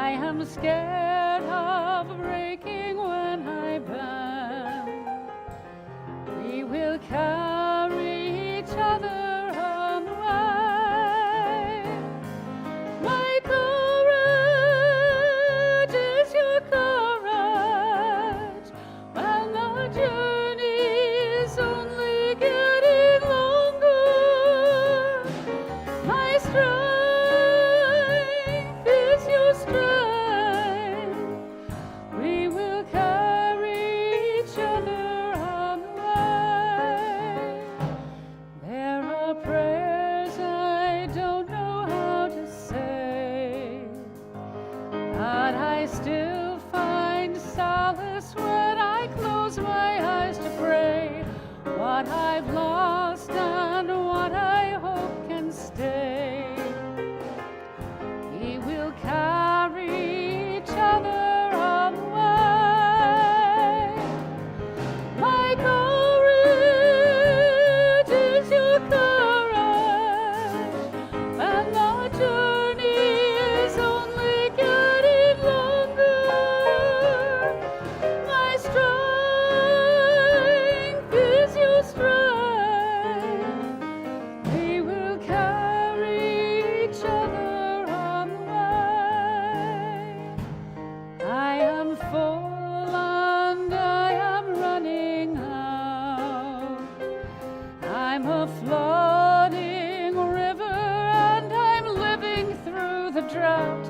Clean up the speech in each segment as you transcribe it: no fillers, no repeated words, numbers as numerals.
I am scared of breaking when I bend. We will carry each other on the way. My courage is your courage when the journey is only getting longer. My strength is your strength. We will carry each other on the way. There are prayers I don't know how to say, but I still find solace when I close my eyes to pray. What I've lost and what I hope can stay. We will carry each other on the way. My courage is your courage, and the journey is only getting longer. My strength is your strength. We will carry each other on the way. I am full and I am running out. I'm a flooding river and I'm living through the drought.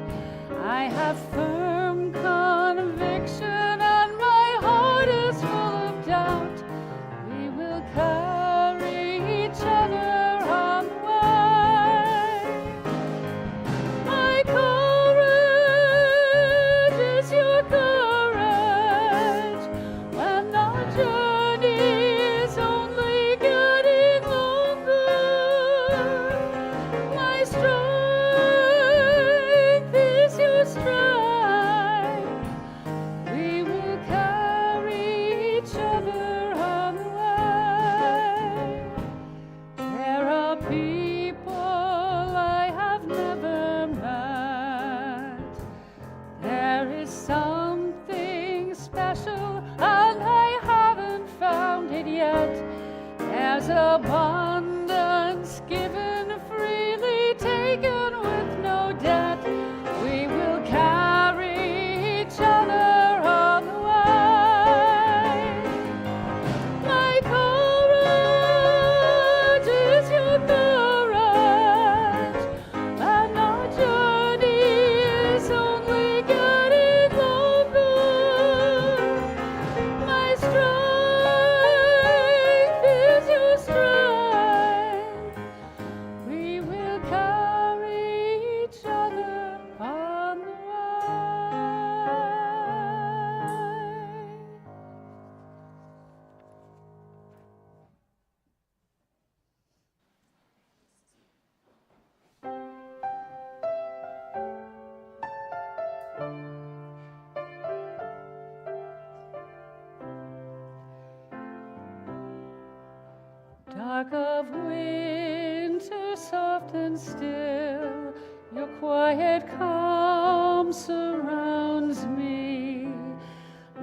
I have firm conviction and my heart is full of doubt. We will carry each other on the way. My courage is your courage when the journey is only getting longer. My strength is your strength. We will carry each other on the way. There are people I have never met. There is something special and I haven't found it yet. There's abundance given freely, taken with no debt. We will carry each other on the way. My courage is your courage, and the journey is only getting longer. My strength is your strength. We will carry each other on the way. Dark of winter, soft and still, your quiet calm surrounds me.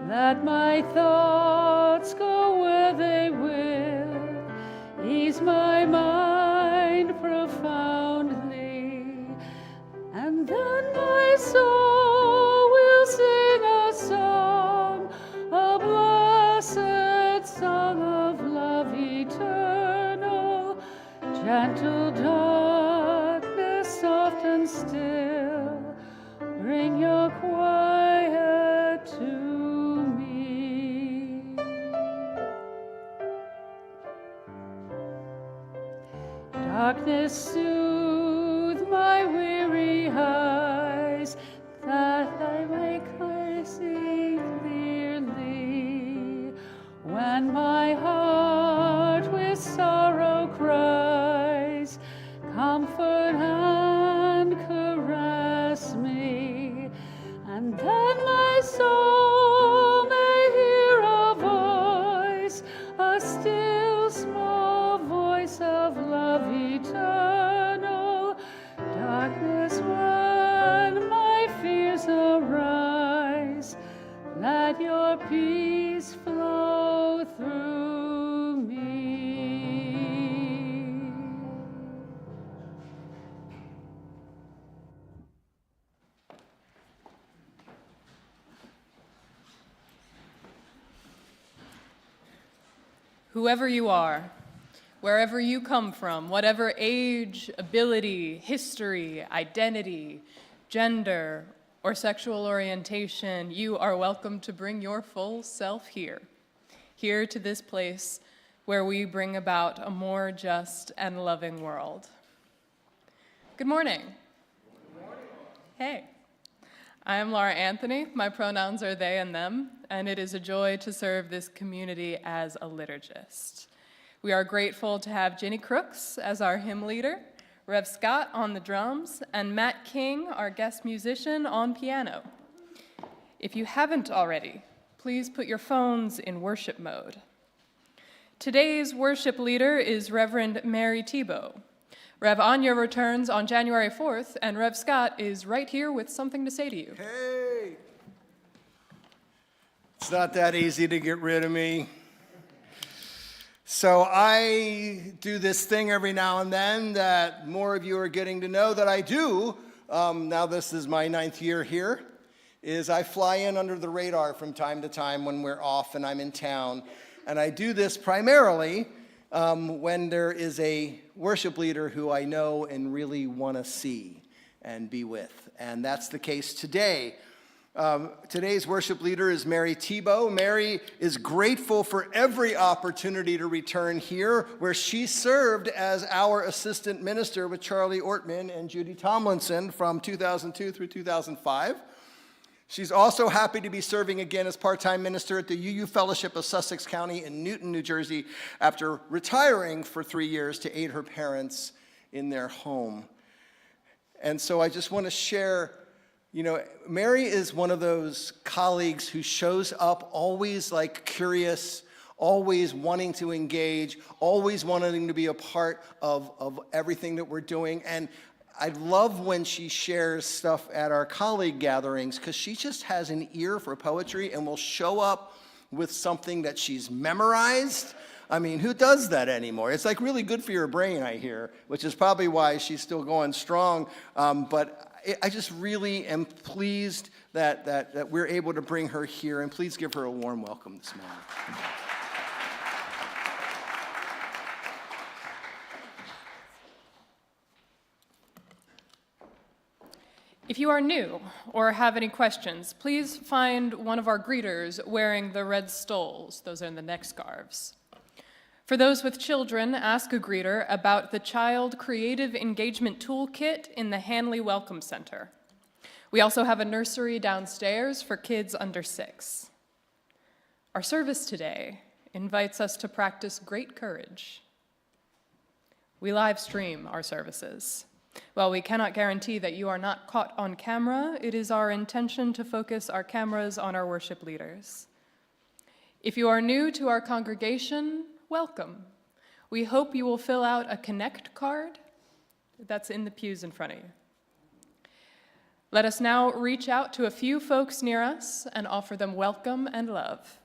Let my thoughts go where they will, ease my mind profoundly, and then my soul will sing a song, a blessed song of love eternal. Gentle darkness, soft and still, bring your quiet to me. Darkness, soothe my weary eyes, that I may see clearly. When my heart with sorrow cries, comfort and caress me, and then my soul may hear a voice, a still small voice of love eternal. Darkness, when my fears arise. Let your peace flow through me. Whoever you are, wherever you come from, whatever age, ability, history, identity, gender, or sexual orientation, you are welcome to bring your full self here to this place where we bring about a more just and loving world. Good morning. Good morning. Hey. I am Laura Anthony. My pronouns are they and them, and it is a joy to serve this community as a liturgist. We are grateful to have Jenny Crooks as our hymn leader, Rev Scott on the drums, and Matt King, our guest musician, on piano. If you haven't already, please put your phones in worship mode. Today's worship leader is Reverend Mary Tiebout. Rev Anya returns on January 4th, and Rev Scott is right here with something to say to you. Hey! It's not that easy to get rid of me. So I do this thing every now and then that more of you are getting to know that I do. Now this is my 9th year here, is I fly in under the radar from time to time when we're off and I'm in town. And I do this primarily when there is a worship leader who I know and really want to see and be with. And that's the case today. Today's worship leader is Mary Tiebout. Mary is grateful for every opportunity to return here, where she served as our assistant minister with Charlie Ortman and Judy Tomlinson from 2002 through 2005. She's also happy to be serving again as part-time minister at the UU Fellowship of Sussex County in Newton, New Jersey, after retiring for 3 years to aid her parents in their home. And so I just want to share, Mary is one of those colleagues who shows up always like curious, always wanting to engage, always wanting to be a part of everything that we're doing. And I love when she shares stuff at our colleague gatherings, because she just has an ear for poetry and will show up with something that she's memorized. I mean, who does that anymore? It's like really good for your brain, I hear, which is probably why she's still going strong. But I just really am pleased that we're able to bring her here, and please give her a warm welcome this morning. If you are new or have any questions, please find one of our greeters wearing the red stoles. Those are the neck scarves. For those with children, ask a greeter about the Child Creative Engagement Toolkit in the Hanley Welcome Center. We also have a nursery downstairs for kids under 6. Our service today invites us to practice great courage. We live stream our services. While we cannot guarantee that you are not caught on camera, it is our intention to focus our cameras on our worship leaders. If you are new to our congregation, welcome. We hope you will fill out a Connect card that's in the pews in front of you. Let us now reach out to a few folks near us and offer them welcome and love.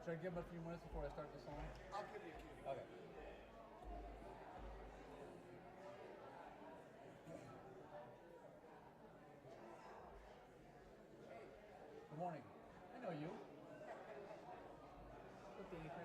Should I give them a few minutes before I start the song? I'll give you a cue. Okay. Good morning. I know you. Good to meet you.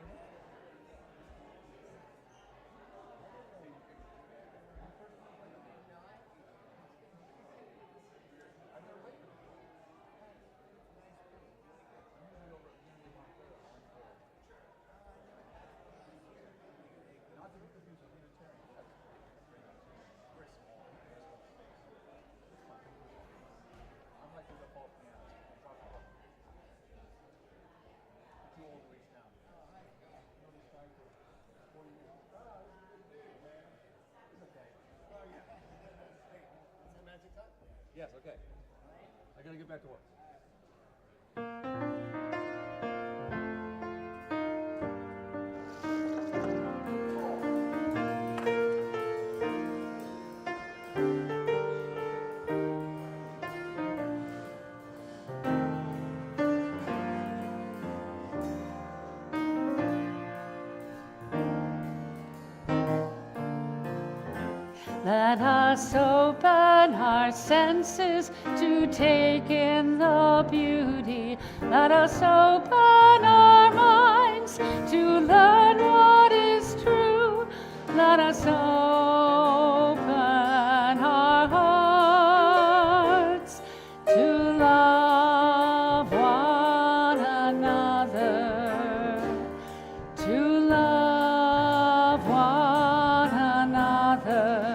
Yes, okay. I gotta get back to work. Let us open our senses to take in the beauty. Let us open our minds to learn what is true. Let us open our hearts to love one another, to love one another.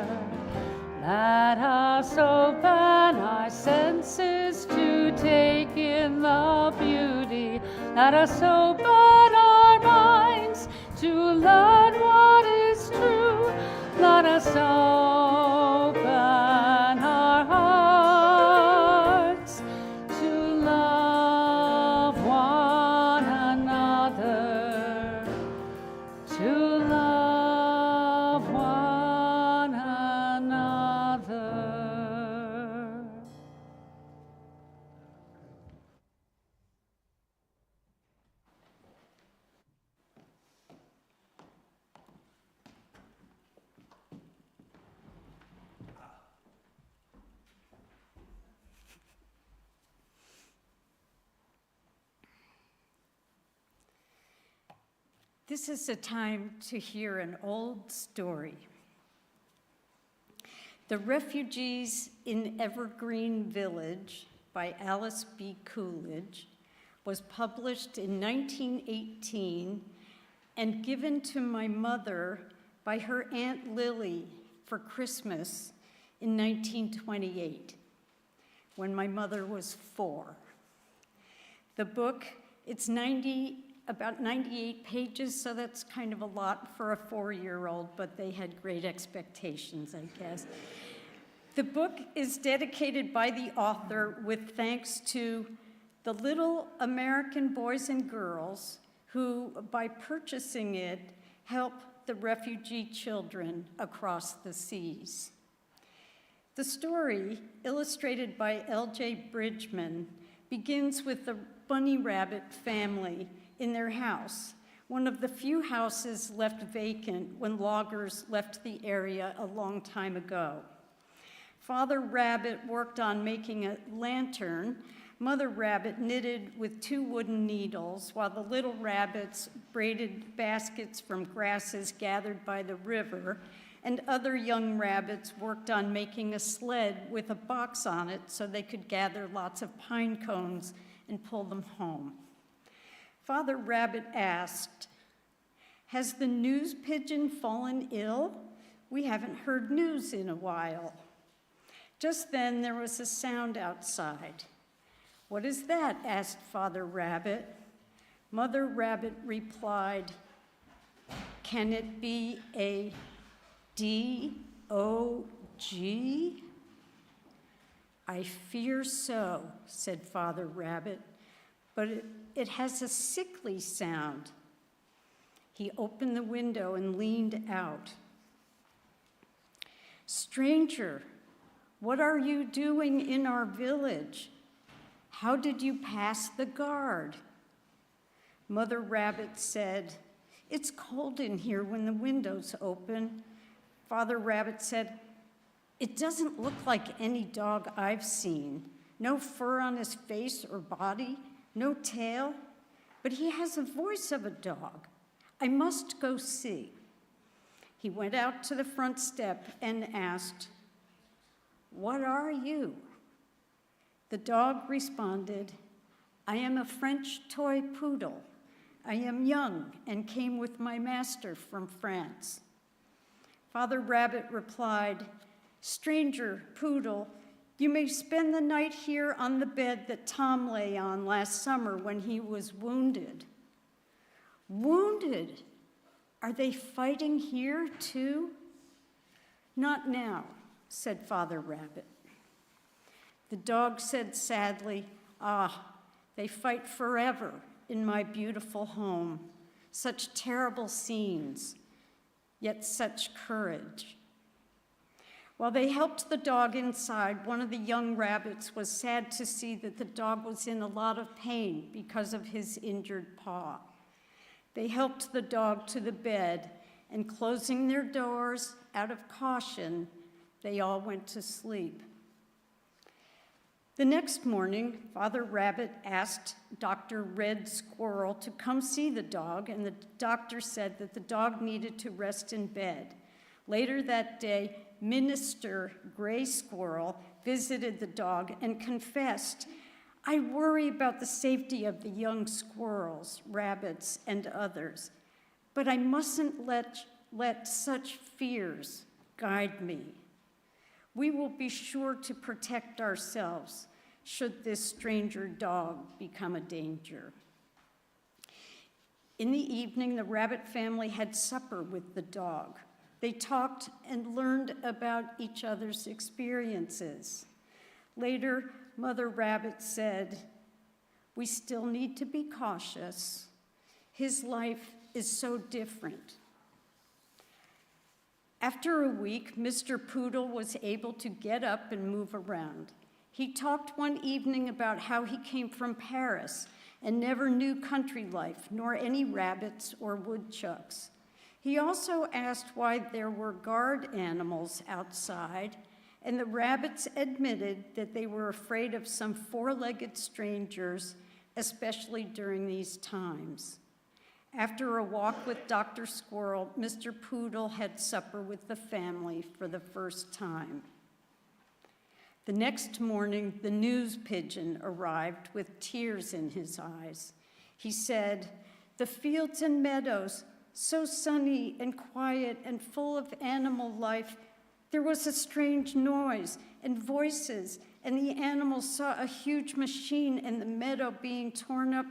Let us open our senses to take in the beauty. Let us open our minds to learn what is true. Let us open our hearts to love one another, to love one another. This is a time to hear an old story. The Refugees in Evergreen Village by Alice B. Coolidge was published in 1918 and given to my mother by her Aunt Lily for Christmas in 1928, when my mother was 4. The book, it's about 98 pages, so that's kind of a lot for a 4-year-old, but they had great expectations, I guess. The book is dedicated by the author with thanks to the little American boys and girls who, by purchasing it, help the refugee children across the seas. The story, illustrated by L.J. Bridgman, begins with the bunny rabbit family in their house, one of the few houses left vacant when loggers left the area a long time ago. Father Rabbit worked on making a lantern. Mother Rabbit knitted with 2 wooden needles, while the little rabbits braided baskets from grasses gathered by the river, and other young rabbits worked on making a sled with a box on it so they could gather lots of pine cones and pull them home. Father Rabbit asked, "Has the news pigeon fallen ill? We haven't heard news in a while." Just then there was a sound outside. "What is that?" asked Father Rabbit. Mother Rabbit replied, "Can it be a D-O-G?" "I fear so," said Father Rabbit, "but it has a sickly sound." He opened the window and leaned out. "Stranger, what are you doing in our village? How did you pass the guard?" Mother Rabbit said, "It's cold in here when the window's open." Father Rabbit said, "It doesn't look like any dog I've seen. No fur on his face or body, no tail, but he has the voice of a dog. I must go see." He went out to the front step and asked, "What are you?" The dog responded, "I am a French toy poodle. I am young and came with my master from France." Father Rabbit replied, "Stranger poodle, you may spend the night here on the bed that Tom lay on last summer when he was wounded." "Wounded? Are they fighting here too?" "Not now," said Father Rabbit. The dog said sadly, "Ah, they fight forever in my beautiful home. Such terrible scenes, yet such courage." While they helped the dog inside, one of the young rabbits was sad to see that the dog was in a lot of pain because of his injured paw. They helped the dog to the bed, and closing their doors out of caution, They all went to sleep. The next morning, Father Rabbit asked Dr. Red Squirrel to come see the dog, and the doctor said that the dog needed to rest in bed. Later that day, Minister Gray Squirrel visited the dog and confessed, "I worry about the safety of the young squirrels, rabbits, and others, but I mustn't let such fears guide me. We will be sure to protect ourselves should this stranger dog become a danger." In the evening, the rabbit family had supper with the dog. They talked and learned about each other's experiences. Later, Mother Rabbit said, "We still need to be cautious. His life is so different." After a week, Mr. Poodle was able to get up and move around. He talked one evening about how he came from Paris and never knew country life, nor any rabbits or woodchucks. He also asked why there were guard animals outside, and the rabbits admitted that they were afraid of some four-legged strangers, especially during these times. After a walk with Dr. Squirrel, Mr. Poodle had supper with the family for the first time. The next morning, the news pigeon arrived with tears in his eyes. He said, "The fields and meadows, so sunny and quiet and full of animal life, there was a strange noise and voices, and the animals saw a huge machine in the meadow being torn up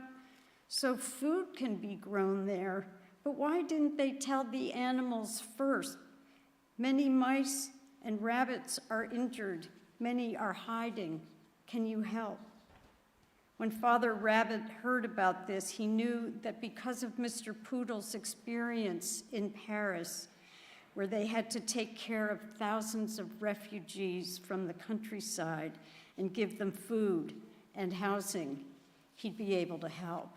so food can be grown there. But why didn't they tell the animals first? Many mice and rabbits are injured. Many are hiding. Can you help?" When Father Rabbit heard about this, he knew that because of Mr. Poodle's experience in Paris, where they had to take care of thousands of refugees from the countryside and give them food and housing, he'd be able to help.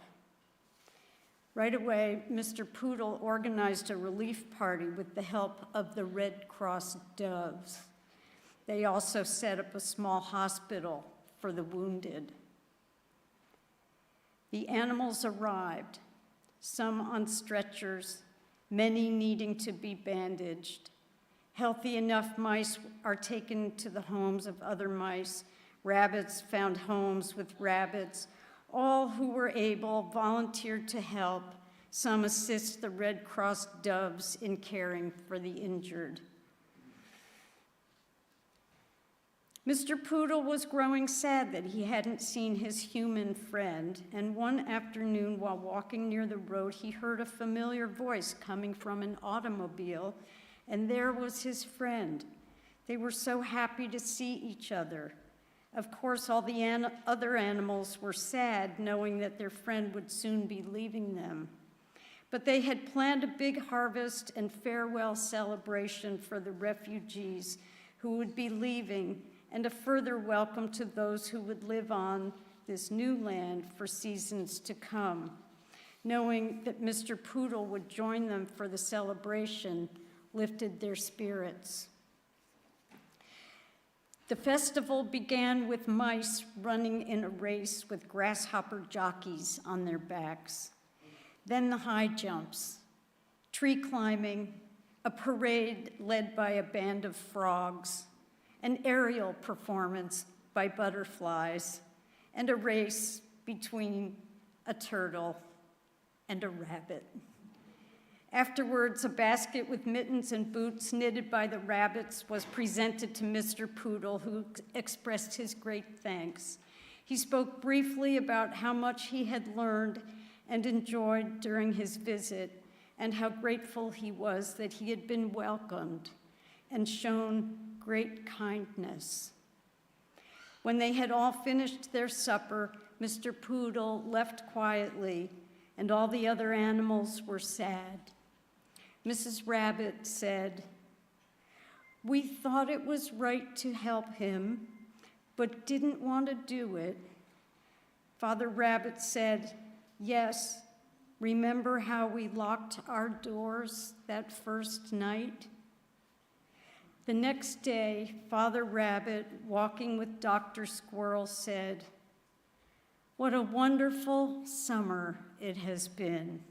Right away, Mr. Poodle organized a relief party with the help of the Red Cross doves. They also set up a small hospital for the wounded. The animals arrived, some on stretchers, many needing to be bandaged. Healthy enough mice are taken to the homes of other mice. Rabbits found homes with rabbits. All who were able volunteered to help. Some assist the Red Cross doves in caring for the injured. Mr. Poodle was growing sad that he hadn't seen his human friend, and one afternoon while walking near the road, he heard a familiar voice coming from an automobile, and there was his friend. They were so happy to see each other. Of course, all the other animals were sad, knowing that their friend would soon be leaving them. But they had planned a big harvest and farewell celebration for the refugees who would be leaving, and a further welcome to those who would live on this new land for seasons to come. Knowing that Mr. Poodle would join them for the celebration lifted their spirits. The festival began with mice running in a race with grasshopper jockeys on their backs. Then the high jumps, tree climbing, a parade led by a band of frogs, an aerial performance by butterflies, and a race between a turtle and a rabbit. Afterwards, a basket with mittens and boots knitted by the rabbits was presented to Mr. Poodle, who expressed his great thanks. He spoke briefly about how much he had learned and enjoyed during his visit, and how grateful he was that he had been welcomed and shown great kindness. When they had all finished their supper, Mr. Poodle left quietly, and all the other animals were sad. Mrs. Rabbit said, "We thought it was right to help him, but didn't want to do it." Father Rabbit said, "Yes, remember how we locked our doors that first night?" The next day, Father Rabbit, walking with Dr. Squirrel, said, "What a wonderful summer it has been.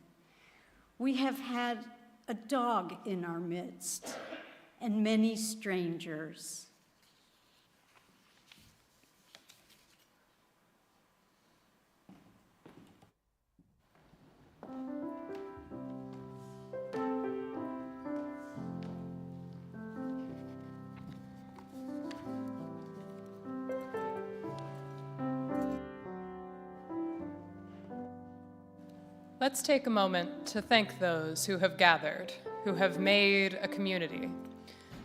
We have had a dog in our midst and many strangers." Let's take a moment to thank those who have gathered, who have made a community.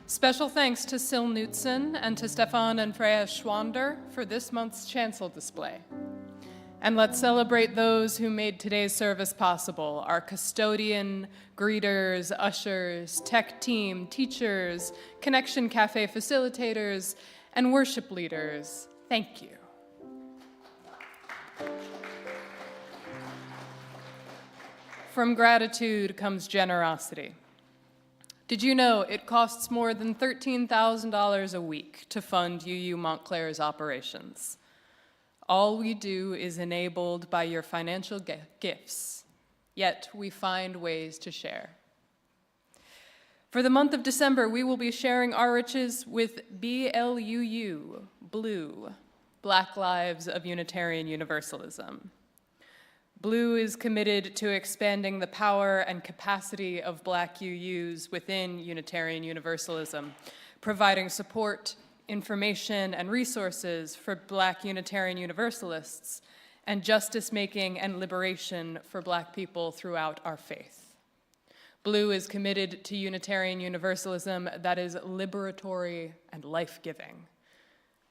Special thanks to Sil Knutson and to Stefan and Freya Schwander for this month's chancel display. And let's celebrate those who made today's service possible, our custodian, greeters, ushers, tech team, teachers, Connection Cafe facilitators, and worship leaders. Thank you. From gratitude comes generosity. Did you know it costs more than $13,000 a week to fund UU Montclair's operations? All we do is enabled by your financial gifts, yet we find ways to share. For the month of December, we will be sharing our riches with BLUU, Blue, Black Lives of Unitarian Universalism. Blue is committed to expanding the power and capacity of Black UUs within Unitarian Universalism, providing support, information, and resources for Black Unitarian Universalists, and justice-making and liberation for Black people throughout our faith. Blue is committed to Unitarian Universalism that is liberatory and life-giving.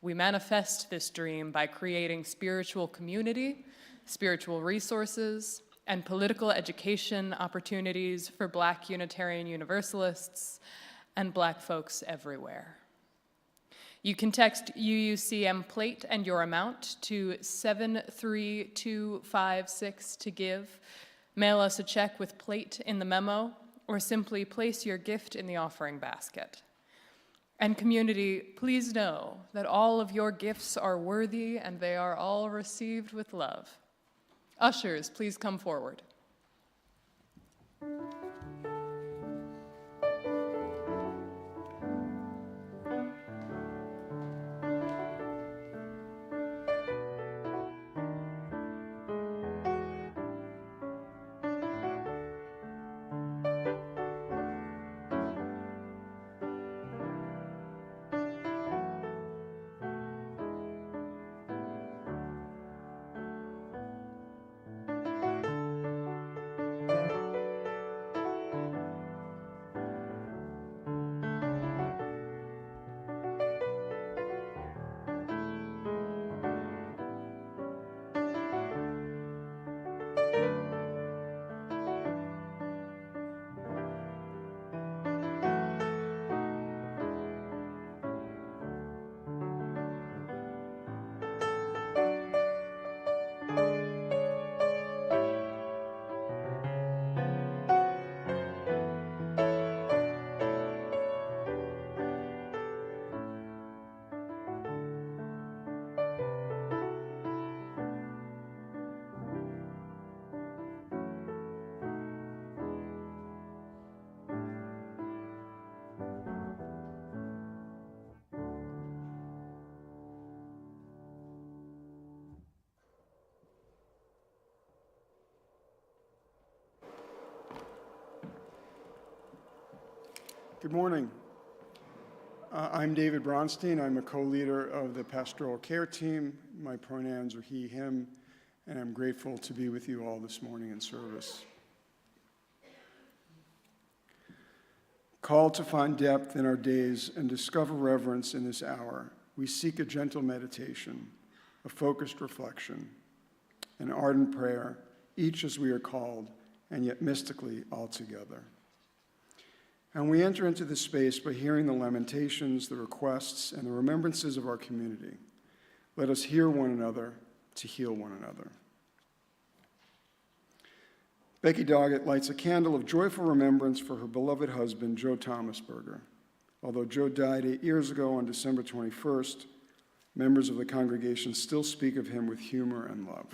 We manifest this dream by creating spiritual community, spiritual resources, and political education opportunities for Black Unitarian Universalists and Black folks everywhere. You can text UUCM plate and your amount to 73256 to give, mail us a check with plate in the memo, or simply place your gift in the offering basket. And community, please know that all of your gifts are worthy and they are all received with love. Ushers, please come forward. Good morning. I'm David Bronstein. I'm a co-leader of the pastoral care team. My pronouns are he, him, and I'm grateful to be with you all this morning in service. Called to find depth in our days and discover reverence in this hour, we seek a gentle meditation, a focused reflection, an ardent prayer, each as we are called, and yet mystically all together. And we enter into this space by hearing the lamentations, the requests, and the remembrances of our community. Let us hear one another to heal one another. Becky Doggett lights a candle of joyful remembrance for her beloved husband, Joe Thomasberger. Although Joe died 8 years ago on December 21st, members of the congregation still speak of him with humor and love.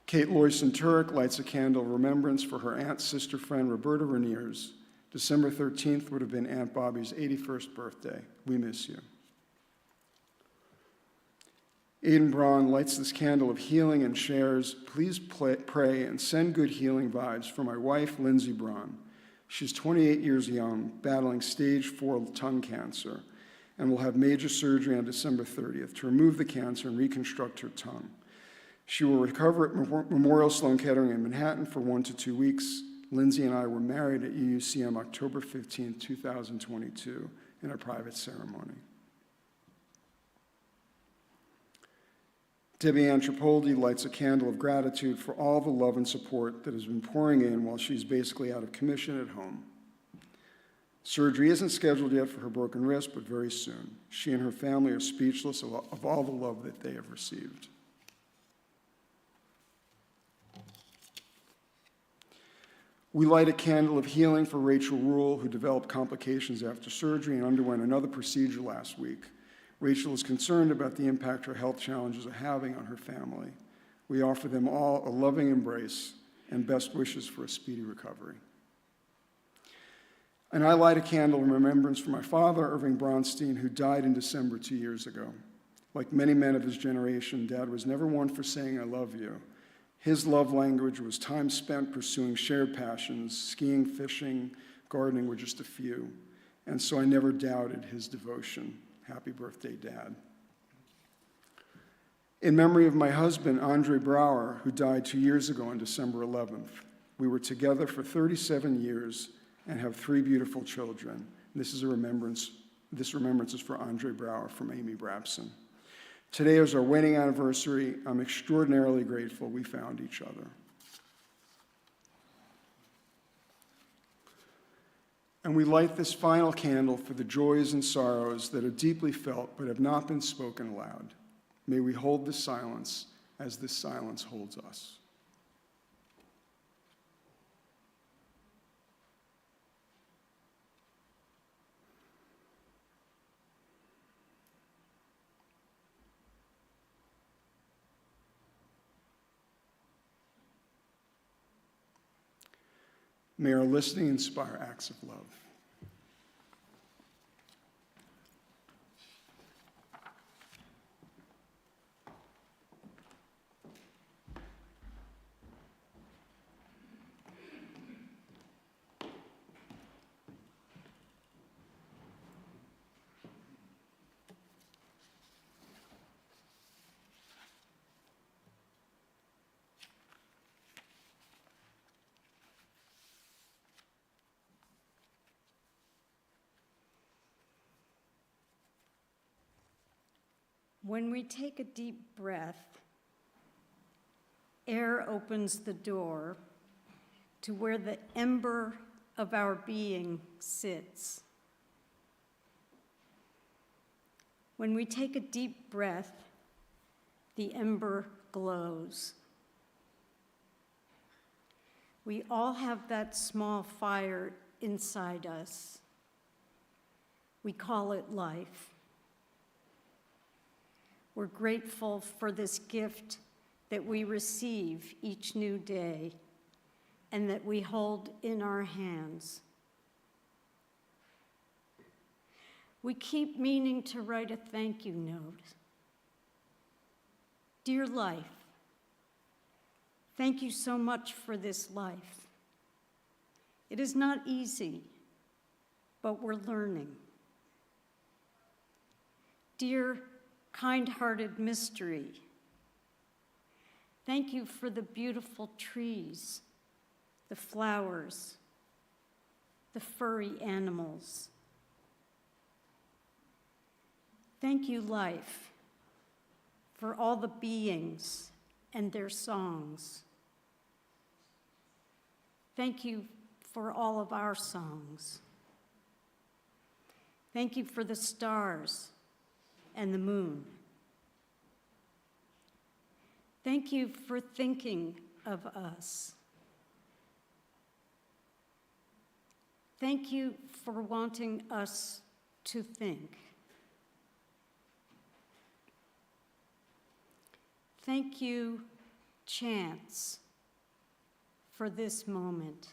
Kate Loyson-Turek lights a candle of remembrance for her aunt's sister friend, Roberta Reniers. December 13th would have been Aunt Bobby's 81st birthday. We miss you. Aidan Braun lights this candle of healing and shares, please pray and send good healing vibes for my wife, Lindsay Braun. She's 28 years young, battling stage 4 tongue cancer, and will have major surgery on December 30th to remove the cancer and reconstruct her tongue. She will recover at Memorial Sloan Kettering in Manhattan for 1 to 2 weeks. Lindsay and I were married at UUCM October 15, 2022, in a private ceremony. Debbie Ann Tripoldi lights a candle of gratitude for all the love and support that has been pouring in while she's basically out of commission at home. Surgery isn't scheduled yet for her broken wrist, but very soon. She and her family are speechless of all the love that they have received. We light a candle of healing for Rachel Rule, who developed complications after surgery and underwent another procedure last week. Rachel is concerned about the impact her health challenges are having on her family. We offer them all a loving embrace and best wishes for a speedy recovery. And I light a candle in remembrance for my father, Irving Bronstein, who died in December 2 years ago. Like many men of his generation, Dad was never one for saying, "I love you." His love language was time spent pursuing shared passions. Skiing, fishing, gardening were just a few. And so I never doubted his devotion. Happy birthday, Dad. In memory of my husband, Andre Brower, who died 2 years ago on December 11th. We were together for 37 years and have 3 beautiful children. This remembrance is for Andre Brower from Amy Brabson. Today is our wedding anniversary. I'm extraordinarily grateful we found each other. And we light this final candle for the joys and sorrows that are deeply felt but have not been spoken aloud. May we hold this silence as this silence holds us. May our listening inspire acts of love. When we take a deep breath, air opens the door to where the ember of our being sits. When we take a deep breath, the ember glows. We all have that small fire inside us. We call it life. We're grateful for this gift that we receive each new day and that we hold in our hands. We keep meaning to write a thank you note. Dear life, thank you so much for this life. It is not easy, but we're learning. Dear kind-hearted mystery, thank you for the beautiful trees, the flowers, the furry animals. Thank you, life, for all the beings and their songs. Thank you for all of our songs. Thank you for the stars and the moon. Thank you for thinking of us. Thank you for wanting us to think. Thank you, Chance, for this moment.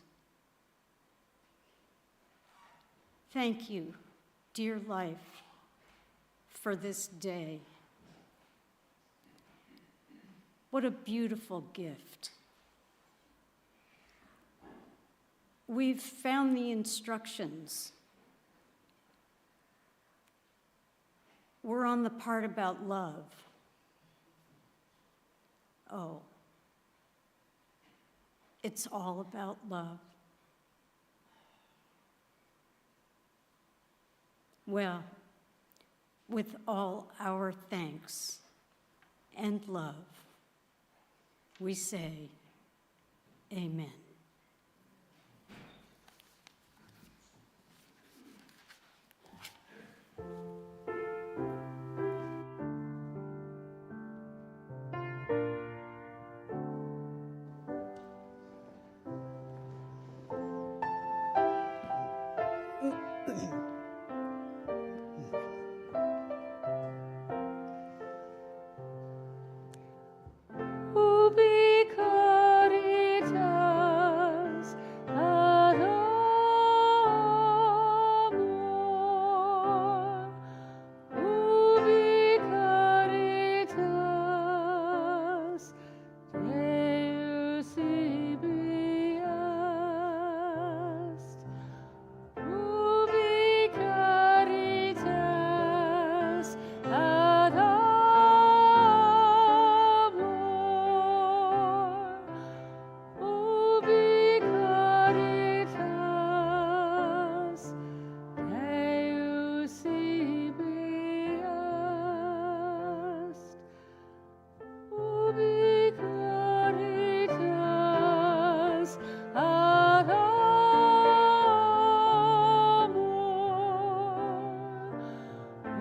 Thank you, dear life, for this day. What a beautiful gift. We've found the instructions. We're on the part about love. Oh, it's all about love. Well, with all our thanks and love, we say, Amen. Ubi Caritas ad amor. Ubi Caritas Deus ibi est. Ubi Caritas ad amor. Ubi Caritas Deus ibi est. Ubi Caritas ad amor.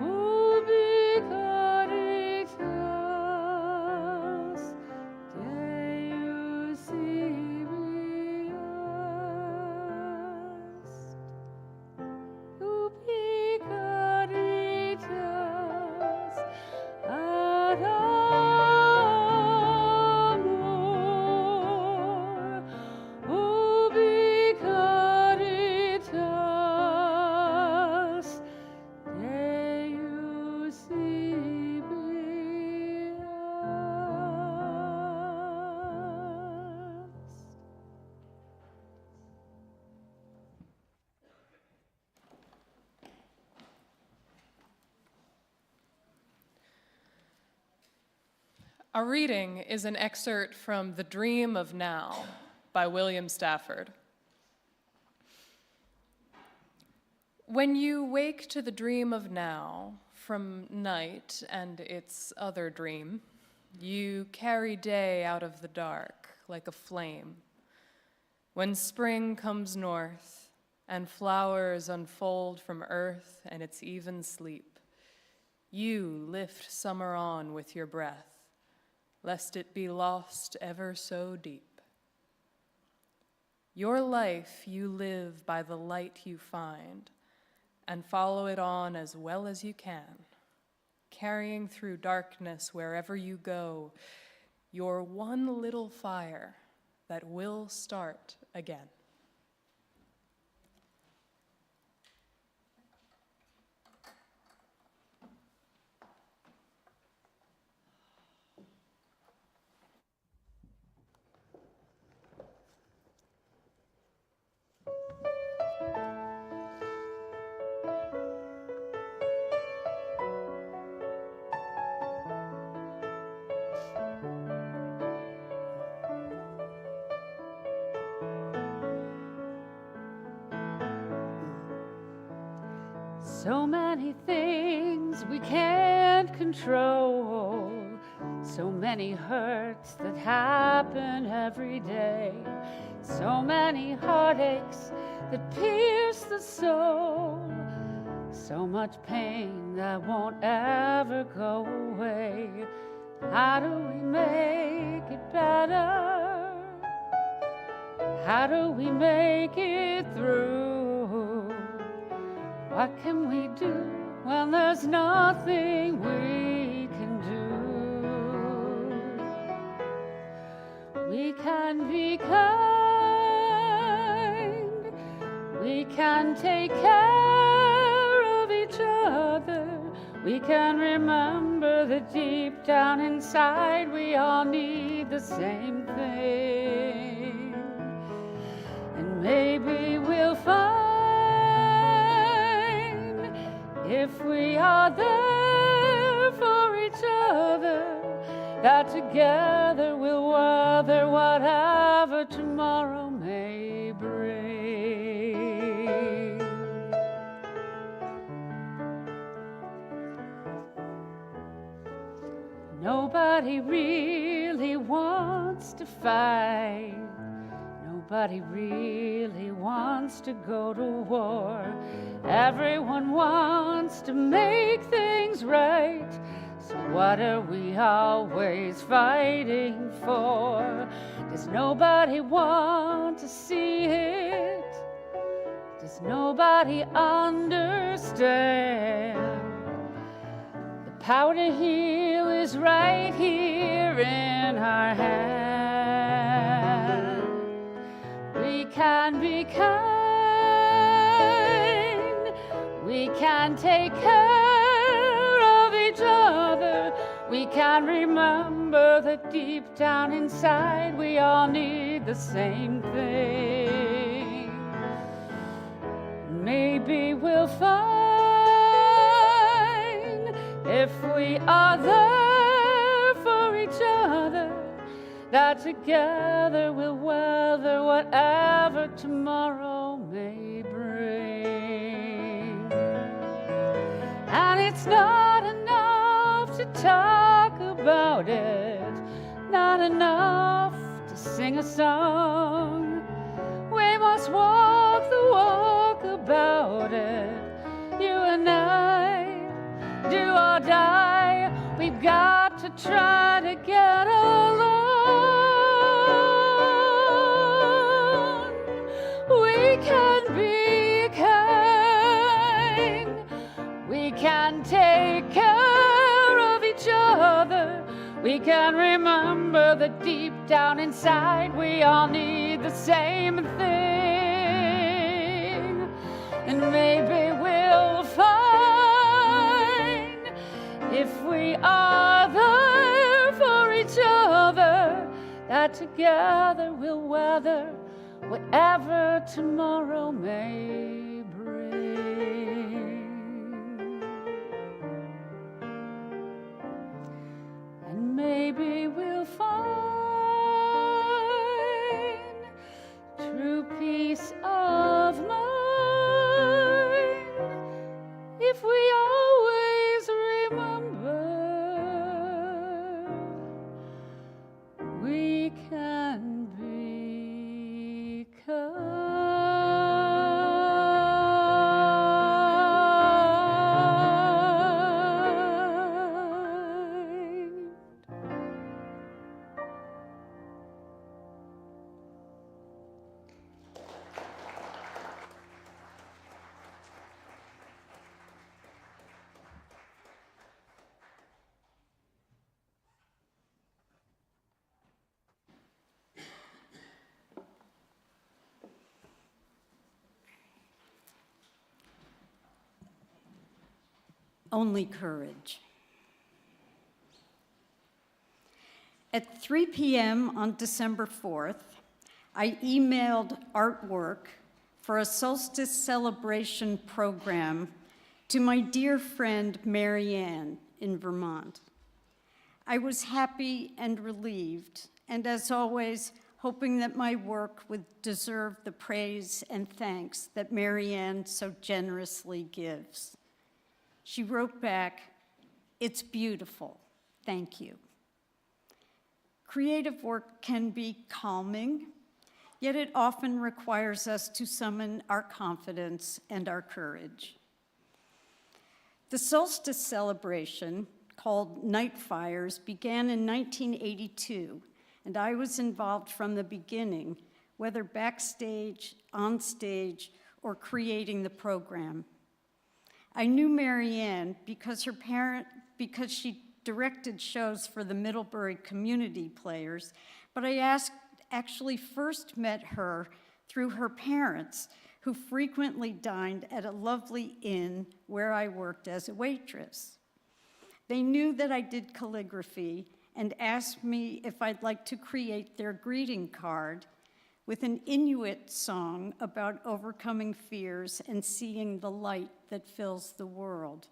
Ubi Caritas Deus ibi est. Ubi Caritas ad amor. Ubi Caritas Deus ibi est. Our reading is an excerpt from The Dream of Now by William Stafford. When you wake to the dream of now from night and its other dream, you carry day out of the dark like a flame. When spring comes north and flowers unfold from earth and its even sleep, you lift summer on with your breath, lest it be lost ever so deep. Your life you live by the light you find, and follow it on as well as you can, carrying through darkness wherever you go, your one little fire that will start again. So many things we can't control, so many hurts that happen every day, so many heartaches that pierce the soul, so much pain that won't ever go away. How do we make it better? How do we make it through? What can we do when there's nothing we can do? We can be kind, we can take care of each other, we can remember that deep down inside we all need the same thing. And maybe we'll find, if we are there for each other, that together we'll weather whatever tomorrow may bring. Nobody really wants to fight. Nobody really wants to go to war. Everyone wants to make things right. So what are we always fighting for? Does nobody want to see it? Does nobody understand? The power to heal is right here in our hand. We can be kind, we can take care of each other, we can remember that deep down inside we all need the same thing. Maybe we'll find, if we are there for each other, that together we'll weather whatever tomorrow may bring. And it's not enough to talk about it, not enough to sing a song. We must walk the walk about it, you and I, do or die. We've got to try to get along. We can be kind, we can take care of each other, we can remember that deep down inside we all need the same thing. And maybe we'll find, if we are there for each other, that together we'll weather whatever tomorrow may bring. And maybe we'll find true peace of mind if we always remember we can be kind. Only courage. At 3 p.m. on December 4th, I emailed artwork for a solstice celebration program to my dear friend Marianne in Vermont. I was happy and relieved, and as always, hoping that my work would deserve the praise and thanks that Marianne so generously gives. She wrote back, "It's beautiful, thank you." Creative work can be calming, yet it often requires us to summon our confidence and our courage. The solstice celebration, called Night Fires, began in 1982, and I was involved from the beginning, whether backstage, on stage, or creating the program. I knew Marianne because she directed shows for the Middlebury Community Players, but I actually first met her through her parents, who frequently dined at a lovely inn where I worked as a waitress. They knew that I did calligraphy and asked me if I'd like to create their greeting card with an Inuit song about overcoming fears and seeing the light that fills the world.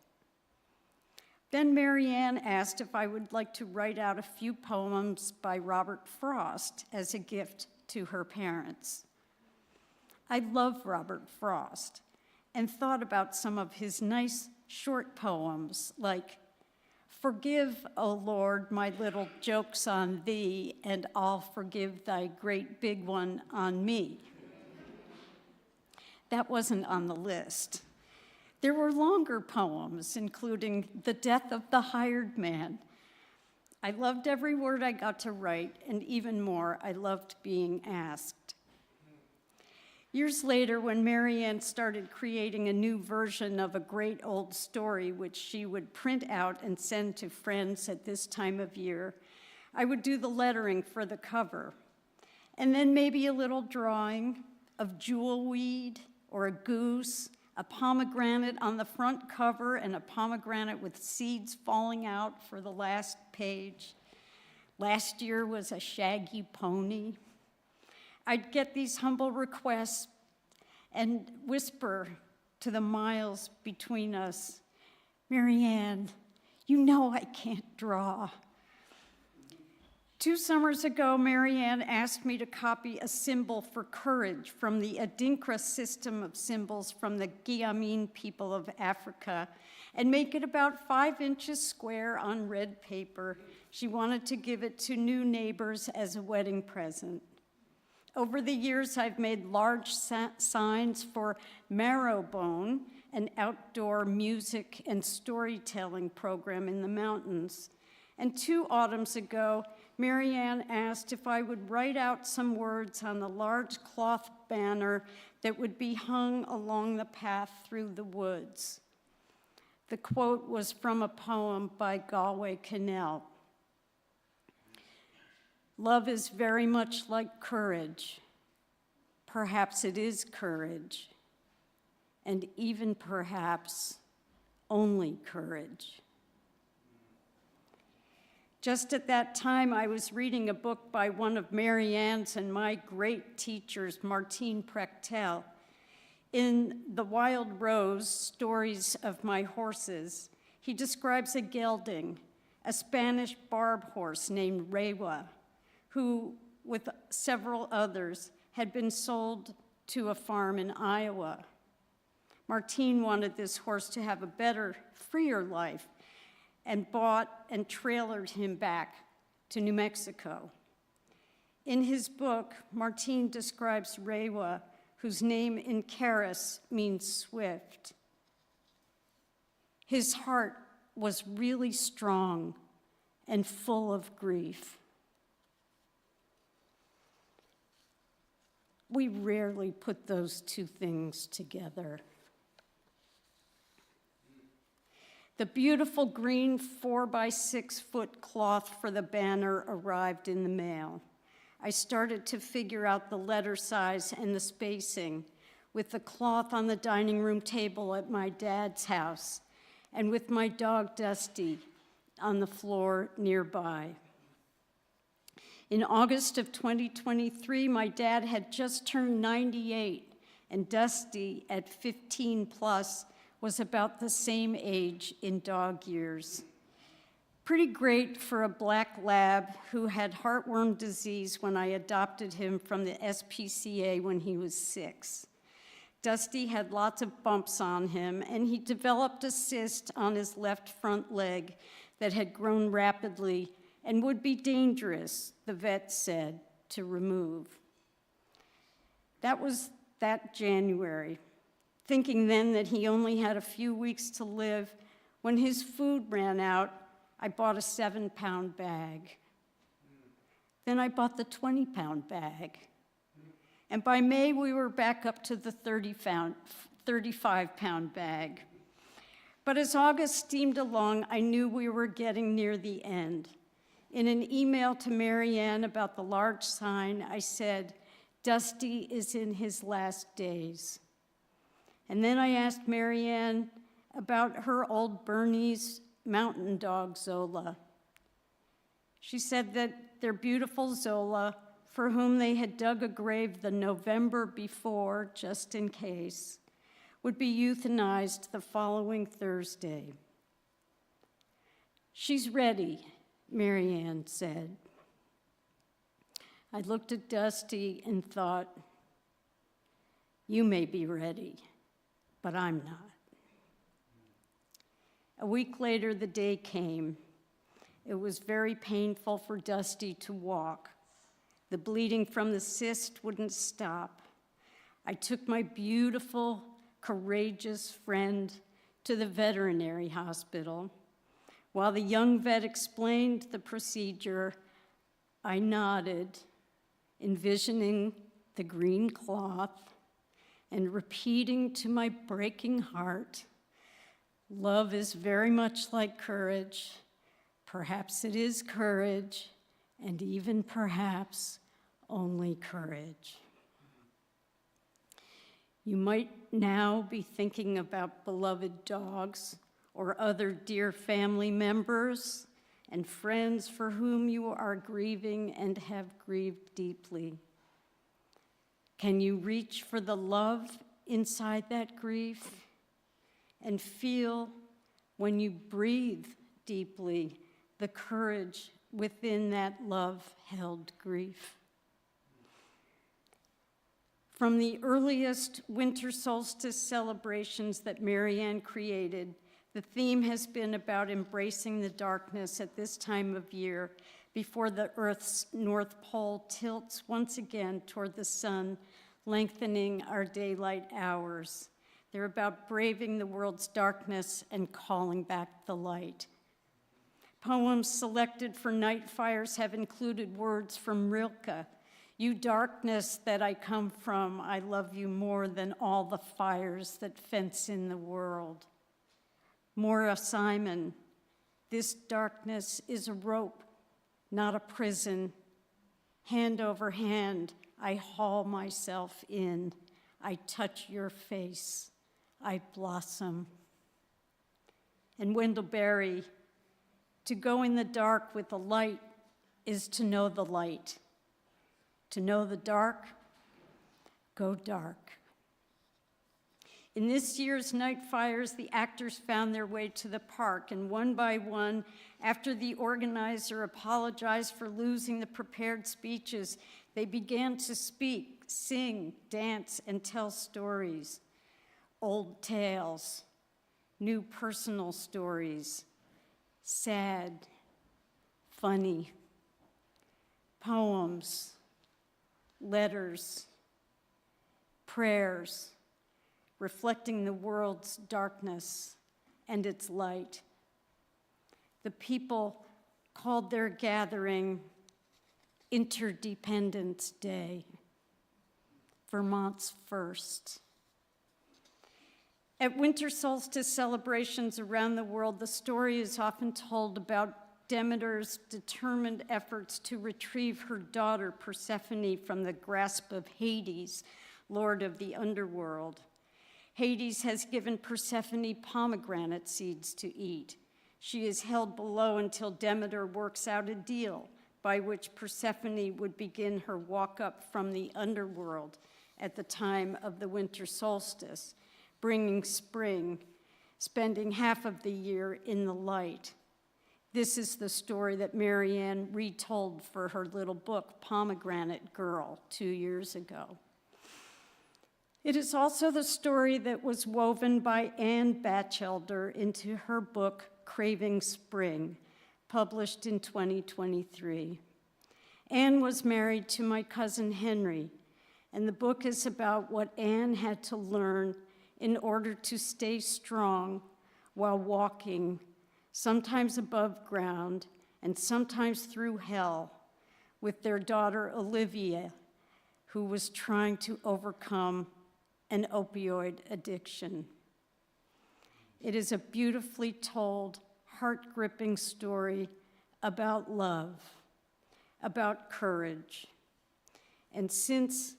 Then Marianne asked if I would like to write out a few poems by Robert Frost as a gift to her parents. I love Robert Frost and thought about some of his nice short poems like, "Forgive, O Lord, my little jokes on thee, and I'll forgive thy great big one on me." That wasn't on the list. There were longer poems, including "The Death of the Hired Man." I loved every word I got to write, and even more, I loved being asked. Years later, when Marianne started creating a new version of a great old story, which she would print out and send to friends at this time of year, I would do the lettering for the cover, and then maybe a little drawing of jewelweed or a goose, a pomegranate on the front cover, and a pomegranate with seeds falling out for the last page. Last year was a shaggy pony. I'd get these humble requests and whisper to the miles between us, "Marianne, you know I can't draw." 2 summers ago, Marianne asked me to copy a symbol for courage from the Adinkra system of symbols from the Guiamine people of Africa and make it about 5 inches square on red paper. She wanted to give it to new neighbors as a wedding present. Over the years, I've made large signs for Marrowbone, an outdoor music and storytelling program in the mountains. And 2 autumns ago, Marianne asked if I would write out some words on a large cloth banner that would be hung along the path through the woods. The quote was from a poem by Galway Kinnell. "Love is very much like courage. Perhaps it is courage, and even perhaps only courage." Just at that time, I was reading a book by one of Marianne's and my great teachers, Martine Prechtel. In The Wild Rose, Stories of My Horses, he describes a gelding, a Spanish barb horse named Rewa, who, with several others, had been sold to a farm in Iowa. Martine wanted this horse to have a better, freer life and bought and trailered him back to New Mexico. In his book, Martine describes Rewa, whose name in Caritas means swift. His heart was really strong and full of grief. We rarely put those 2 things together. The beautiful green 4-by-6 foot cloth for the banner arrived in the mail. I started to figure out the letter size and the spacing with the cloth on the dining room table at my dad's house and with my dog Dusty on the floor nearby. In August of 2023, my dad had just turned 98, and Dusty, at 15 plus, was about the same age in dog years. Pretty great for a black lab who had heartworm disease when I adopted him from the SPCA when he was 6. Dusty had lots of bumps on him, and he developed a cyst on his left front leg that had grown rapidly and would be dangerous, the vet said, to remove. That was that January, thinking then that he only had a few weeks to live. When his food ran out, I bought a 7-pound bag. Then I bought the 20-pound bag. And by May, we were back up to the 35-pound bag. But as August steamed along, I knew we were getting near the end. In an email to Marianne about the large sign, I said, "Dusty is in his last days." And then I asked Marianne about her old Bernese mountain dog, Zola. She said that their beautiful Zola, for whom they had dug a grave the November before, just in case, would be euthanized the following Thursday. "She's ready," Marianne said. I looked at Dusty and thought, "You may be ready, but I'm not." A week later, the day came. It was very painful for Dusty to walk. The bleeding from the cyst wouldn't stop. I took my beautiful, courageous friend to the veterinary hospital. While the young vet explained the procedure, I nodded, envisioning the green cloth and repeating to my breaking heart, "Love is very much like courage. Perhaps it is courage, and even perhaps only courage." You might now be thinking about beloved dogs or other dear family members and friends for whom you are grieving and have grieved deeply. Can you reach for the love inside that grief and feel, when you breathe deeply, the courage within that love-held grief? From the earliest winter solstice celebrations that Marianne created, the theme has been about embracing the darkness at this time of year before the Earth's North Pole tilts once again toward the sun, lengthening our daylight hours. They're about braving the world's darkness and calling back the light. Poems selected for night fires have included words from Rilke. "You darkness that I come from, I love you more than all the fires that fence in the world." Maura Simon, "This darkness is a rope, not a prison. Hand over hand, I haul myself in. I touch your face, I blossom." And Wendell Berry, "To go in the dark with the light is to know the light. To know the dark, go dark." In this year's night fires, the actors found their way to the park, and one by one, after the organizer apologized for losing the prepared speeches, they began to speak, sing, dance, and tell stories. Old tales, new personal stories, sad, funny, poems, letters, prayers, reflecting the world's darkness and its light. The people called their gathering Interdependence Day, Vermont's first. At winter solstice celebrations around the world, the story is often told about Demeter's determined efforts to retrieve her daughter Persephone from the grasp of Hades, lord of the underworld. Hades has given Persephone pomegranate seeds to eat. She is held below until Demeter works out a deal by which Persephone would begin her walk up from the underworld at the time of the winter solstice, bringing spring, spending half of the year in the light. This is the story that Marianne retold for her little book, Pomegranate Girl, 2 years ago. It is also the story that was woven by Anne Batchelder into her book, Craving Spring, published in 2023. Anne was married to my cousin Henry, and the book is about what Anne had to learn in order to stay strong while walking, sometimes above ground and sometimes through hell, with their daughter Olivia, who was trying to overcome an opioid addiction. It is a beautifully told, heart-gripping story about love, about courage. And since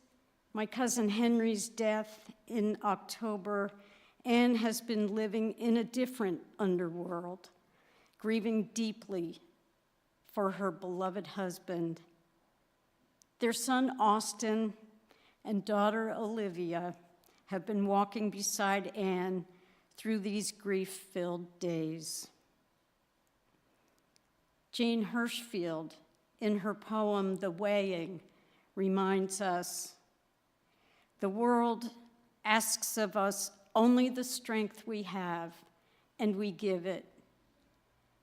my cousin Henry's death in October, Anne has been living in a different underworld, grieving deeply for her beloved husband. Their son Austin and daughter Olivia have been walking beside Anne through these grief-filled days. Jane Hirschfield, in her poem, The Weighing, reminds us, the world asks of us only the strength we have, and we give it.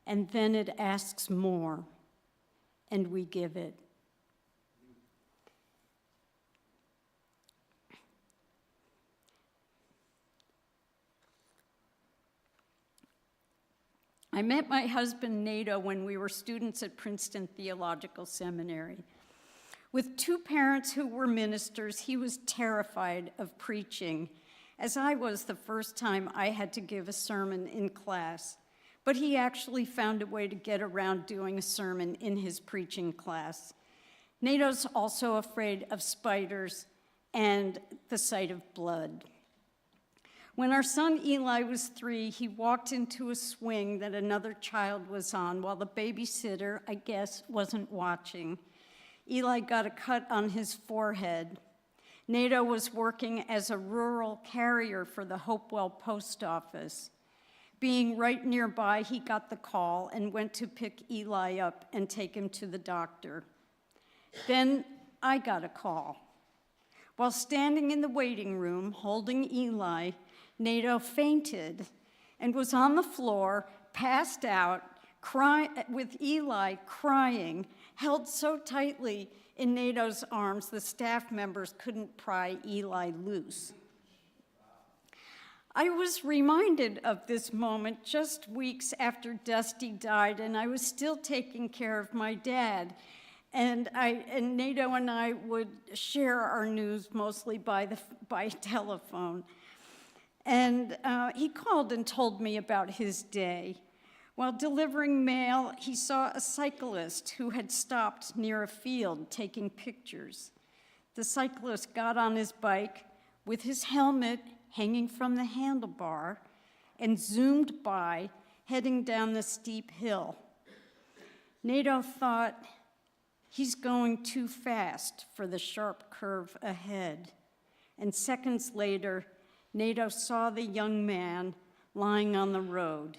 And then it asks more, and we give it. I met my husband, Nato, when we were students at Princeton Theological Seminary. With two parents who were ministers, he was terrified of preaching, as I was the first time I had to give a sermon in class. But he actually found a way to get around doing a sermon in his preaching class. Nato's also afraid of spiders and the sight of blood. When our son Eli was 3, he walked into a swing that another child was on while the babysitter, I guess, wasn't watching. Eli got a cut on his forehead. Nato was working as a rural carrier for the Hopewell Post Office. Being right nearby, he got the call and went to pick Eli up and take him to the doctor. Then I got a call. While standing in the waiting room holding Eli, Nato fainted and was on the floor, passed out, with Eli crying, held so tightly in Nato's arms the staff members couldn't pry Eli loose. I was reminded of this moment just weeks after Dusty died, and I was still taking care of my dad. And Nato and I would share our news mostly by telephone. And he called and told me about his day. While delivering mail, he saw a cyclist who had stopped near a field taking pictures. The cyclist got on his bike with his helmet hanging from the handlebar and zoomed by, heading down the steep hill. Nato thought, he's going too fast for the sharp curve ahead. And seconds later, Nato saw the young man lying on the road.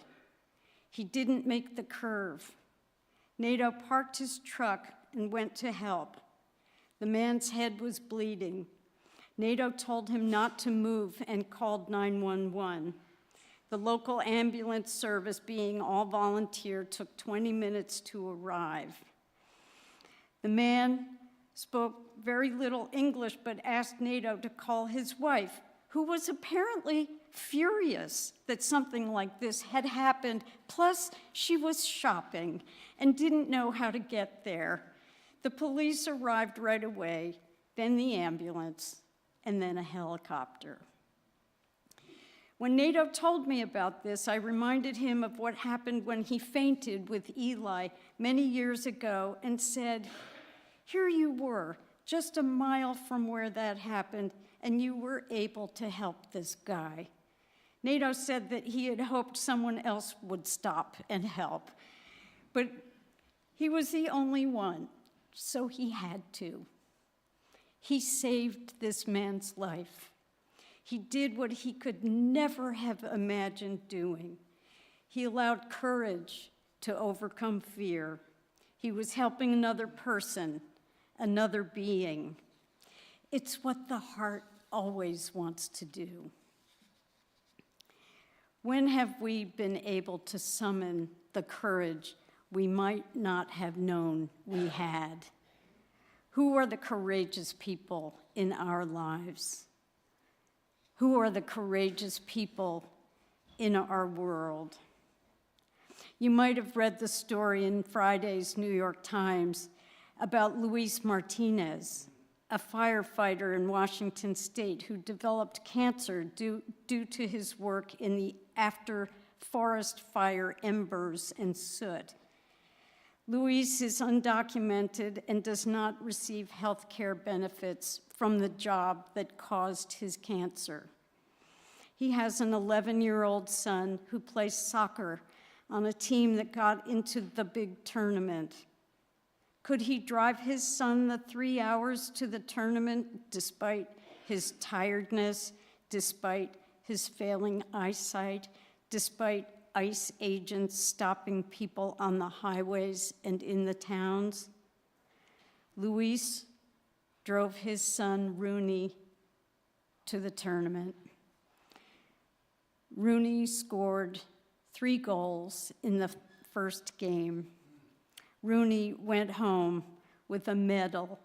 He didn't make the curve. Nato parked his truck and went to help. The man's head was bleeding. Nato told him not to move and called 911. The local ambulance service, being all volunteer, took 20 minutes to arrive. The man spoke very little English, but asked Nato to call his wife, who was apparently furious that something like this had happened. Plus, she was shopping and didn't know how to get there. The police arrived right away, then the ambulance, and then a helicopter. When Nato told me about this, I reminded him of what happened when he fainted with Eli many years ago and said, here you were, just a mile from where that happened, and you were able to help this guy. Nato said that he had hoped someone else would stop and help, but he was the only one, so he had to. He saved this man's life. He did what he could never have imagined doing. He allowed courage to overcome fear. He was helping another person, another being. It's what the heart always wants to do. When have we been able to summon the courage we might not have known we had? Who are the courageous people in our lives? Who are the courageous people in our world? You might have read the story in Friday's New York Times about Luis Martinez, a firefighter in Washington State who developed cancer due to his work in the after forest fire embers and soot. Luis is undocumented and does not receive health care benefits from the job that caused his cancer. He has an 11-year-old son who plays soccer on a team that got into the big tournament. Could he drive his son the 3 hours to the tournament despite his tiredness, despite his failing eyesight, despite ICE agents stopping people on the highways and in the towns? Luis drove his son, Rooney, to the tournament. Rooney scored 3 goals in the first game. Rooney went home with a medal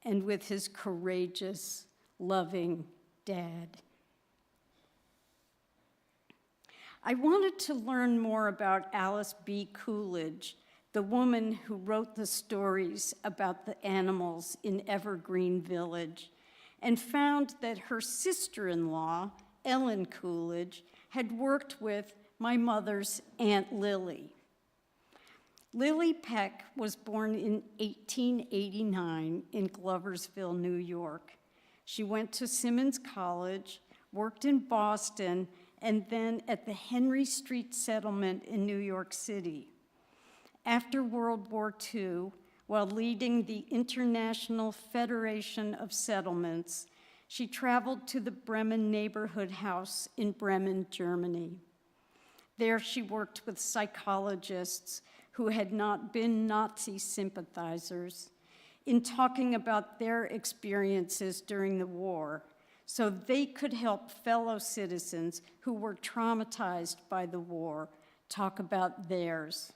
and with his courageous, loving dad. I wanted to learn more about Alice B. Coolidge, the woman who wrote the stories about the animals in Evergreen Village, and found that her sister-in-law, Ellen Coolidge, had worked with my mother's Aunt Lily. Lily Peck was born in 1889 in Gloversville, New York. She went to Simmons College, worked in Boston, and then at the Henry Street Settlement in New York City. After World War II, while leading the International Federation of Settlements, she traveled to the Bremen Neighborhood House in Bremen, Germany. There she worked with psychologists who had not been Nazi sympathizers in talking about their experiences during the war, so they could help fellow citizens who were traumatized by the war talk about theirs.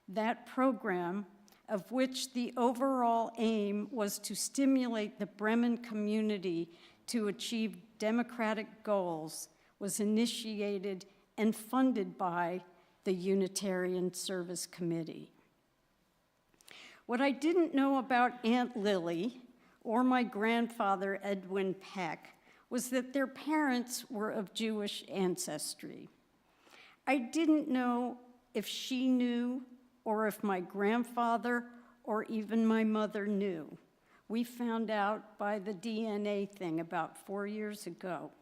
That program, of which the overall aim was to stimulate the Bremen community to achieve democratic goals, was initiated and funded by the Unitarian Service Committee. What I didn't know about Aunt Lily or my grandfather, Edwin Peck, was that their parents were of Jewish ancestry. I didn't know if she knew or if my grandfather or even my mother knew. We found out by the DNA thing about 4 years ago.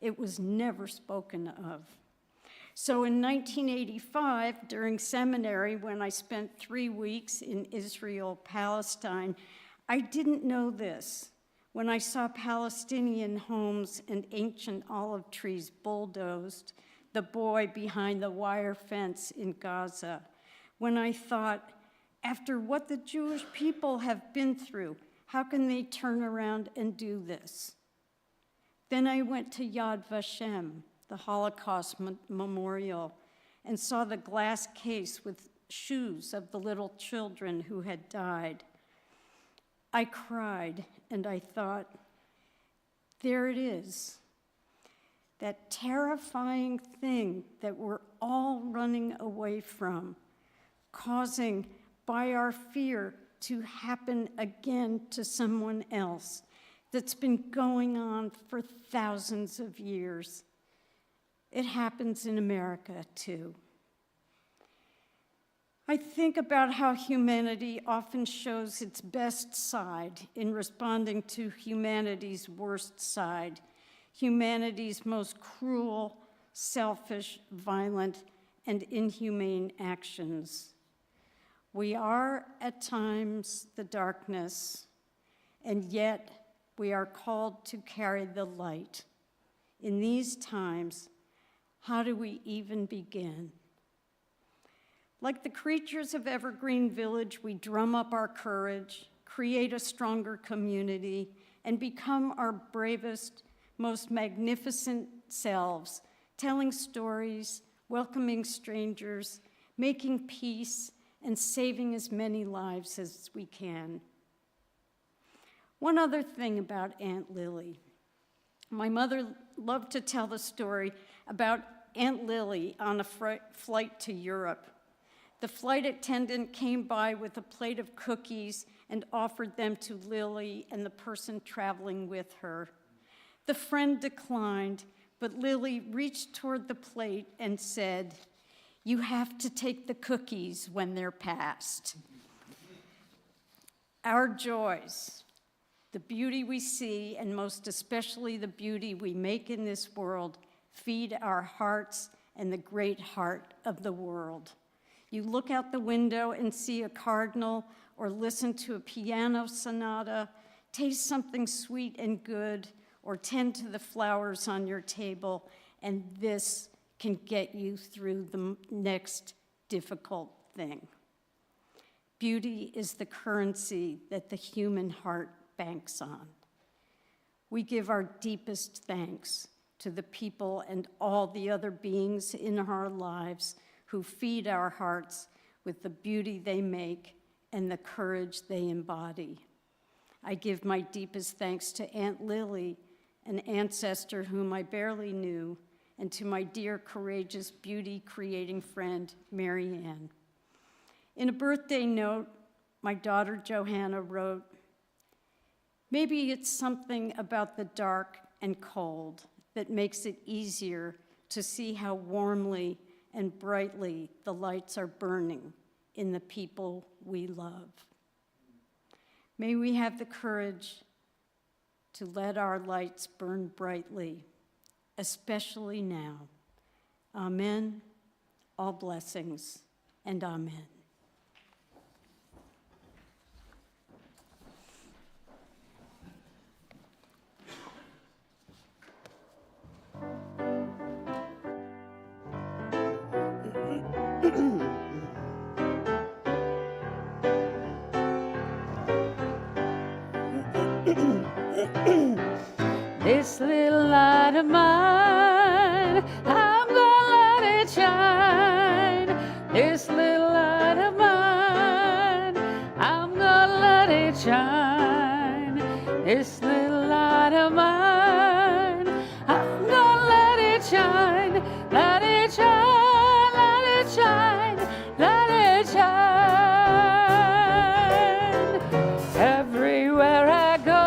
It was never spoken of. So in 1985, during seminary, when I spent 3 weeks in Israel, Palestine, I didn't know this. When I saw Palestinian homes and ancient olive trees bulldozed, the boy behind the wire fence in Gaza, when I thought, after what the Jewish people have been through, how can they turn around and do this? Then I went to Yad Vashem, the Holocaust Memorial, and saw the glass case with shoes of the little children who had died. I cried, and I thought, there it is, that terrifying thing that we're all running away from, causing by our fear to happen again to someone else, that's been going on for thousands of years. It happens in America, too. I think about how humanity often shows its best side in responding to humanity's worst side, humanity's most cruel, selfish, violent, and inhumane actions. We are, at times, the darkness, and yet we are called to carry the light. In these times, how do we even begin? Like the creatures of Evergreen Village, we drum up our courage, create a stronger community, and become our bravest, most magnificent selves, telling stories, welcoming strangers, making peace, and saving as many lives as we can. One other thing about Aunt Lily. My mother loved to tell the story about Aunt Lily on a flight to Europe. The flight attendant came by with a plate of cookies and offered them to Lily and the person traveling with her. The friend declined, but Lily reached toward the plate and said, "You have to take the cookies when they're passed." Our joys, the beauty we see, and most especially the beauty we make in this world, feed our hearts and the great heart of the world. You look out the window and see a cardinal, or listen to a piano sonata, taste something sweet and good, or tend to the flowers on your table, and this can get you through the next difficult thing. Beauty is the currency that the human heart banks on. We give our deepest thanks to the people and all the other beings in our lives who feed our hearts with the beauty they make and the courage they embody. I give my deepest thanks to Aunt Lily, an ancestor whom I barely knew, and to my dear, courageous, beauty-creating friend, Mary Ann. In a birthday note, my daughter Johanna wrote, "Maybe it's something about the dark and cold that makes it easier to see how warmly and brightly the lights are burning in the people we love." May we have the courage to let our lights burn brightly, especially now. Amen. All blessings, and amen. This little light of mine, I'm gonna let it shine. This little light of mine, I'm gonna let it shine. This little light of mine, I'm gonna let it shine. Let it shine, let it shine, let it shine. Everywhere I go,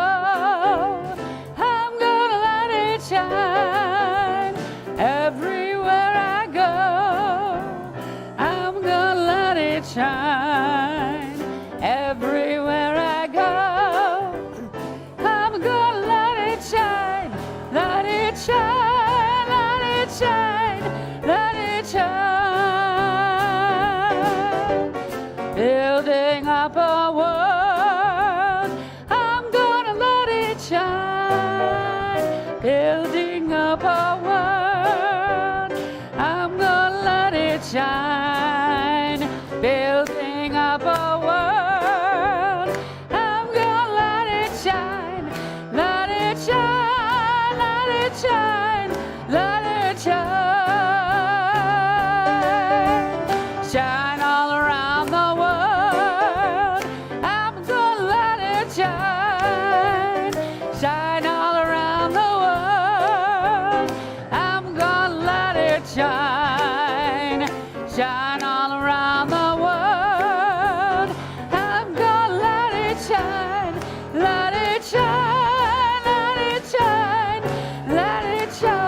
shine. Everywhere I go, I'm gonna let it shine. Everywhere I go, I'm gonna let it shine. Let it shine, let it shine, let it shine. Building up a world, I'm gonna let it shine. Building up a world, I'm gonna let it shine. Building up a world, I'm gonna let it shine. Let it shine, let it shine, let it shine. Shine all around the world, I'm gonna let it shine. Shine all around the world, I'm gonna let it shine. Shine all around the world, I'm gonna let it shine. Let it shine, let it shine, let it shine.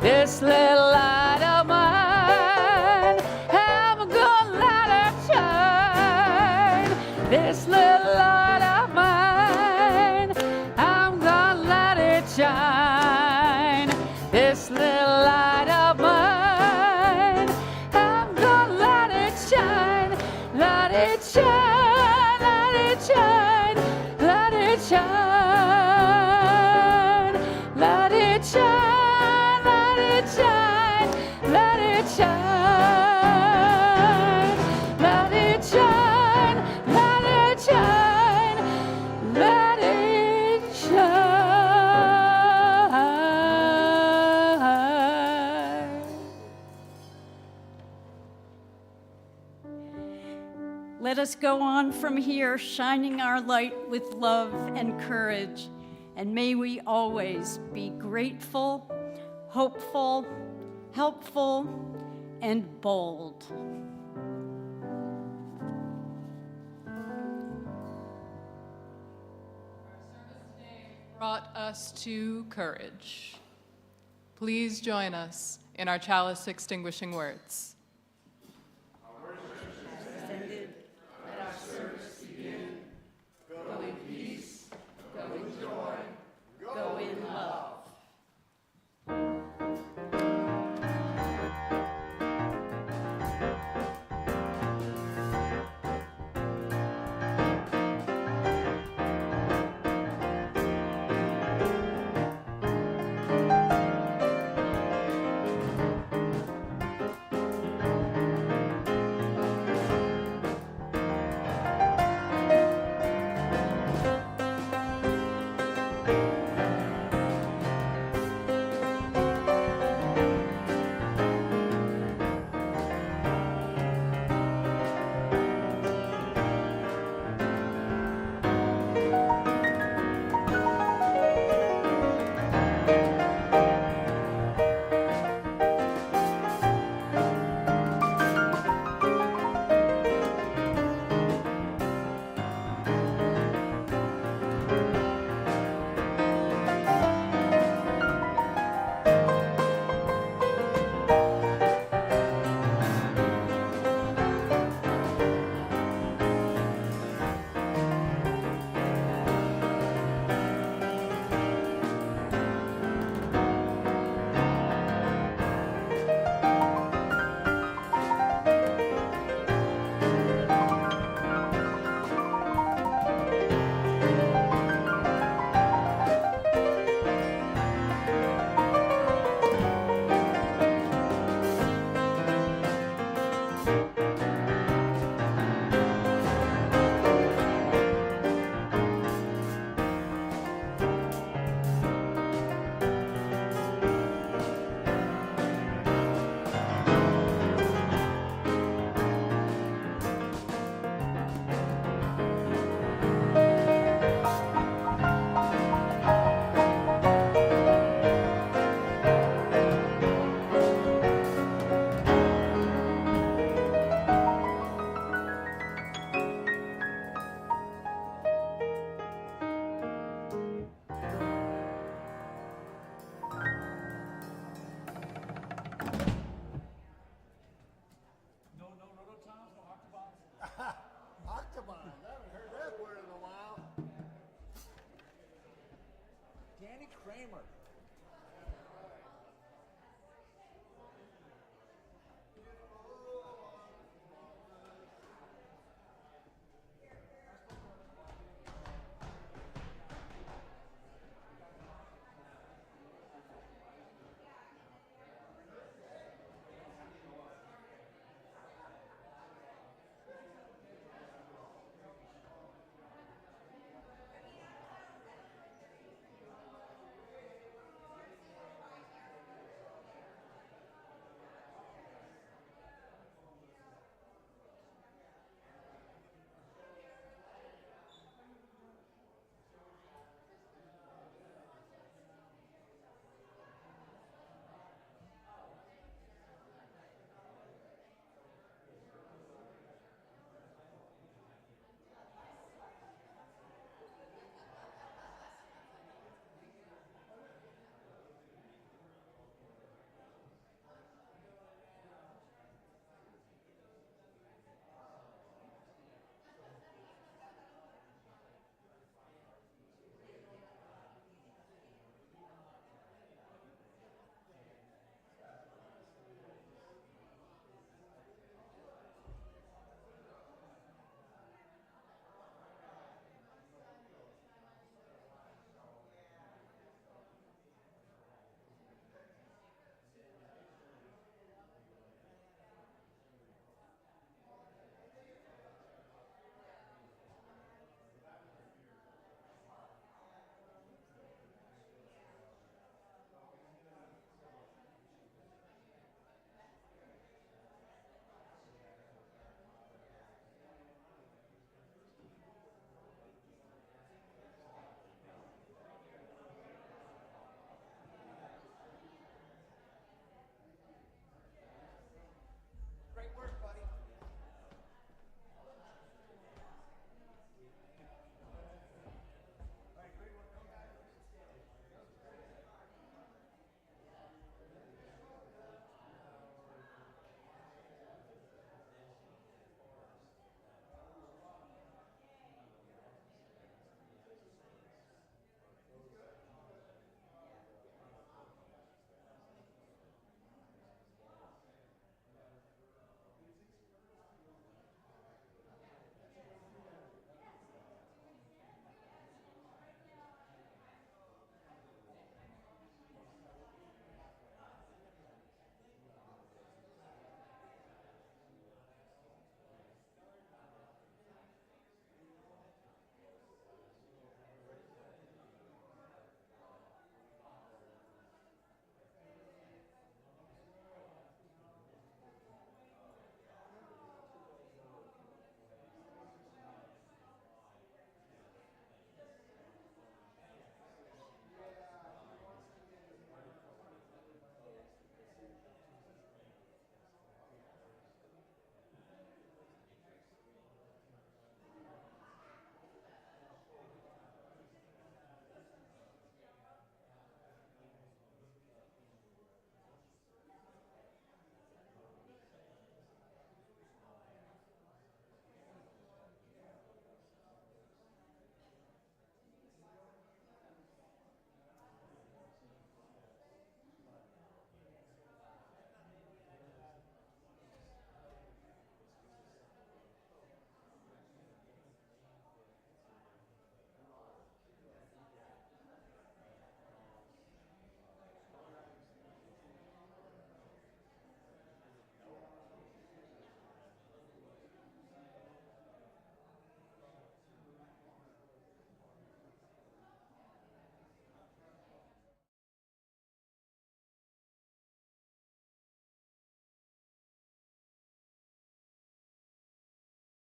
This little light of mine, I'm gonna let it shine. This little light of mine, I'm gonna let it shine. This little light of mine, I'm gonna let it shine. Let it shine, let it shine, let it shine. Let it shine, let it shine, let it shine. Let it shine, let it shine, let it shine. Let us go on from here, shining our light with love and courage, and may we always be grateful, hopeful, helpful, and bold. Brought us to courage. Please join us in our chalice extinguishing words. Go in love. Octobon. I haven't heard that word in a while. Danny Kramer.